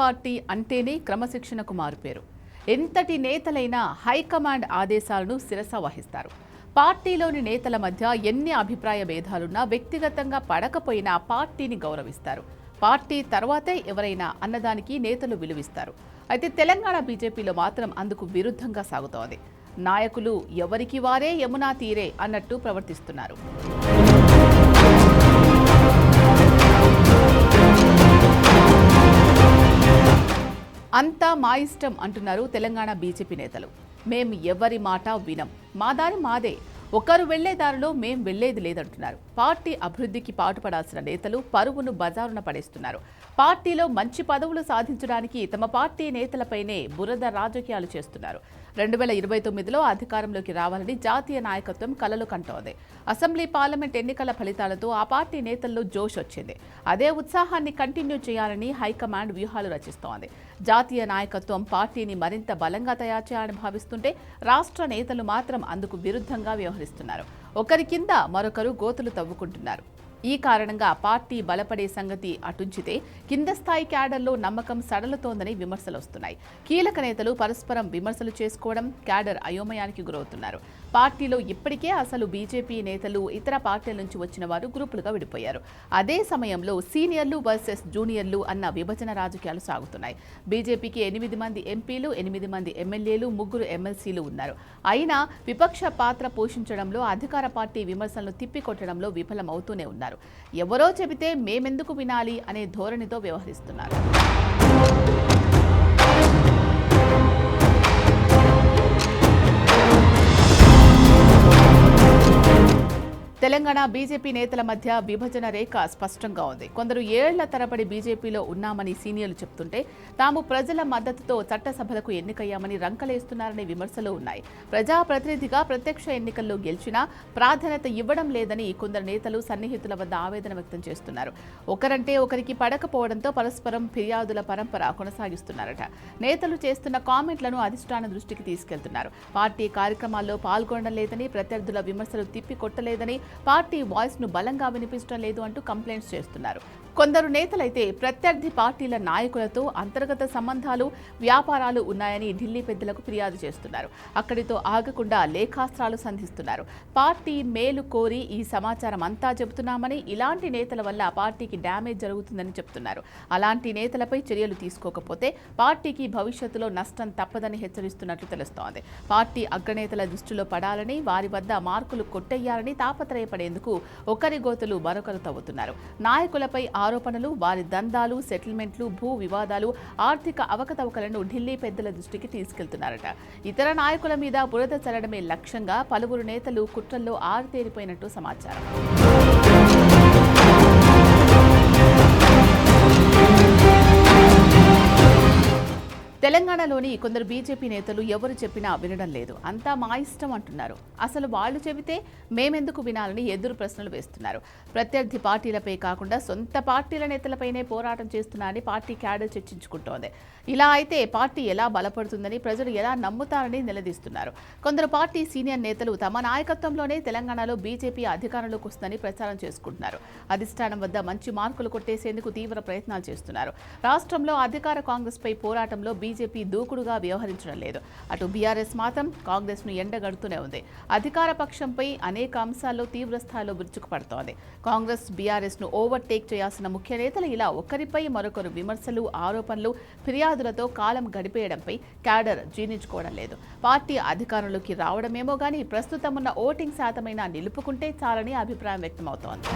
Party అంటేనే క్రమశిక్షణకు మారుపేరు. ఎంతటి నేతలైనా హైకమాండ్ ఆదేశాలను శిరస వహిస్తారు. పార్టీలోని నేతల మధ్య ఎన్ని అభిప్రాయ భేదాలున్నా వ్యక్తిగతంగా పడకపోయినా పార్టీని గౌరవిస్తారు. పార్టీ తర్వాతే ఎవరైనా అన్నదానికి నేతలు విలువిస్తారు. అయితే తెలంగాణ బీజేపీలో మాత్రం అందుకు విరుద్ధంగా సాగుతోంది. నాయకులు ఎవరికి వారే యమునా తీరే అన్నట్టు ప్రవర్తిస్తున్నారు. అంతా మా ఇష్టం అంటున్నారు తెలంగాణ బీజేపీ నేతలు. మేం ఎవరి మాట వినం, మా దారి మాదే, ఒకరు వెళ్లే దారిలో మేం వెళ్లేది లేదంటున్నారు. పార్టీ అభివృద్ధికి పాటుపడాల్సిన నేతలు పరువును బజారున పడేస్తున్నారు. పార్టీలో మంచి పదవులు సాధించడానికి తమ పార్టీ నేతలపైనే బురద రాజకీయాలు చేస్తున్నారు. 2029లో అధికారంలోకి రావాలని జాతీయ నాయకత్వం కలలు కంటోంది. అసెంబ్లీ పార్లమెంట్ ఎన్నికల ఫలితాలతో ఆ పార్టీ నేతల్లో జోష్ వచ్చింది. అదే ఉత్సాహాన్ని కంటిన్యూ చేయాలని హైకమాండ్ వ్యూహాలు రచిస్తోంది. జాతీయ నాయకత్వం పార్టీని మరింత బలంగా తయారు చేయాలని భావిస్తుంటే రాష్ట్ర నేతలు మాత్రం అందుకు విరుద్ధంగా వ్యవహరిస్తున్నారు. ఒకరి కింద మరొకరు గోతులు తవ్వుకుంటున్నారు. ఈ కారణంగా పార్టీ బలపడే సంగతి అటుంచితే కింద స్థాయి క్యాడర్లో నమ్మకం సడలుతోందని విమర్శలు వస్తున్నాయి. కీలక నేతలు పరస్పరం విమర్శలు చేసుకోవడం, క్యాడర్ అయోమయానికి గురవుతున్నారు. పార్టీలో ఇప్పటికే అసలు బీజేపీ నేతలు ఇతర పార్టీల నుంచి వచ్చిన వారు గ్రూపులుగా విడిపోయారు. అదే సమయంలో సీనియర్లు వర్సెస్ జూనియర్లు అన్న విభజన రాజకీయాలు సాగుతున్నాయి. బీజేపీకి 8 మంది ఎంపీలు, 8 మంది ఎమ్మెల్యేలు, 3 ఎమ్మెల్సీలు ఉన్నారు. అయినా విపక్ష పాత్ర పోషించడంలో, అధికార పార్టీ విమర్శలను తిప్పికొట్టడంలో విఫలమవుతూనే ఉన్నారు. ఎవరో చెబితే మేమెందుకు వినాలి అనే ధోరణితో వ్యవహరిస్తున్నారు. తెలంగాణ బీజేపీ నేతల మధ్య విభజన రేఖ స్పష్టంగా ఉంది. కొందరు ఏళ్ల తరబడి బీజేపీలో ఉన్నామని సీనియర్లు చెప్తుంటే, తాము ప్రజల మద్దతుతో చట్టసభలకు ఎన్నికయ్యామని రంకలేస్తున్నారనే విమర్శలు ఉన్నాయి. ప్రజాప్రతినిధిగా ప్రత్యక్ష ఎన్నికల్లో గెలిచినా ప్రాధాన్యత ఇవ్వడం లేదని కొందరు నేతలు సన్నిహితుల వద్ద ఆవేదన వ్యక్తం చేస్తున్నారు. ఒకరంటే ఒకరికి పడకపోవడంతో పరస్పరం ఫిర్యాదుల పరంపర కొనసాగిస్తున్నారట. నేతలు చేస్తున్న కామెంట్లను అధిష్టానం దృష్టికి తీసుకెళ్తున్నారు. పార్టీ కార్యక్రమాల్లో పాల్గొనడం లేదని, ప్రత్యర్థుల విమర్శలు తిప్పికొట్టలేదని, పార్టీ వాయిస్ ను బలంగా వినిపించడం లేదు అంటూ కంప్లైంట్స్ చేస్తున్నారు. కొందరు నేతలైతే ప్రత్యర్థి పార్టీల నాయకులతో అంతర్గత సంబంధాలు, వ్యాపారాలు ఉన్నాయని ఢిల్లీ పెద్దలకు ఫిర్యాదు చేస్తున్నారు. అక్కడితో ఆగకుండా లేఖాస్త్రాలు సంధిస్తున్నారు. పార్టీ మేలు కోరి ఈ సమాచారం అంతా చెబుతున్నామని, ఇలాంటి నేతల వల్ల పార్టీకి డ్యామేజ్ జరుగుతుందని చెప్తున్నారు. అలాంటి నేతలపై చర్యలు తీసుకోకపోతే పార్టీకి భవిష్యత్తులో నష్టం తప్పదని హెచ్చరిస్తున్నట్లు తెలుస్తోంది. పార్టీ అగ్రనేతల దృష్టిలో పడాలని, వారి వద్ద మార్కులు కొట్టేయాలని తాపత్రయపడేందుకు ఒకరి గోతులు మరొకరు తవ్వుతున్నారు. నాయకులపై ఆరోపణలు, వారి దందాలు, సెటిల్మెంట్లు, భూ వివాదాలు, ఆర్థిక అవకతవకలను ఢిల్లీ పెద్దల దృష్టికి తీసుకెళ్తున్నారట. ఇతర నాయకుల మీద బురద చల్లడమే లక్ష్యంగా పలువురు నేతలు కుట్రల్లో ఆరితేరిపోయినట్టు సమాచారం. తెలంగాణలోని కొందరు బీజేపీ నేతలు ఎవరు చెప్పినా వినడం లేదు, అంతా మా ఇష్టం అంటున్నారు. అసలు వాళ్ళు చెబితే మేమెందుకు వినాలని ఎదురు ప్రశ్నలు వేస్తున్నారు. ప్రత్యర్థి పార్టీలపై కాకుండా సొంత పార్టీల నేతలపైనే పోరాటం చేస్తున్నారని పార్టీ క్యాడర్ చర్చించుకుంటోంది. ఇలా అయితే పార్టీ ఎలా బలపడుతుందని, ప్రజలు ఎలా నమ్ముతారని నిలదీస్తున్నారు. కొందరు పార్టీ సీనియర్ నేతలు తమ నాయకత్వంలోనే తెలంగాణలో బీజేపీ అధికారంలోకి వస్తుందని ప్రచారం చేసుకుంటున్నారు. అధిష్టానం వద్ద మంచి మార్కులు కొట్టేసేందుకు తీవ్ర ప్రయత్నాలు చేస్తున్నారు. రాష్ట్రంలో అధికార కాంగ్రెస్ పై పోరాటంలో బీజేపీ దూకుడుగా వ్యవహరించడం లేదు. అటు బీఆర్ఎస్ మాత్రం కాంగ్రెస్ ను ఎండగడుతూనే ఉంది. అధికార పక్షంపై అనేక అంశాల్లో తీవ్ర స్థాయిలో విరుచుకుపడుతోంది. కాంగ్రెస్ బీఆర్ఎస్ ను ఓవర్టేక్ చేయాల్సిన ముఖ్య నేతలు ఇలా ఒకరిపై మరొకరు విమర్శలు, ఆరోపణలు, ఫిర్యాదులతో కాలం గడిపేయడంపై క్యాడర్ జీర్ణించుకోవడం లేదు. పార్టీ అధికారంలోకి రావడమేమో గానీ ప్రస్తుతం ఉన్న ఓటింగ్ శాతమైనా నిలుపుకుంటే చాలని అభిప్రాయం వ్యక్తమవుతోంది.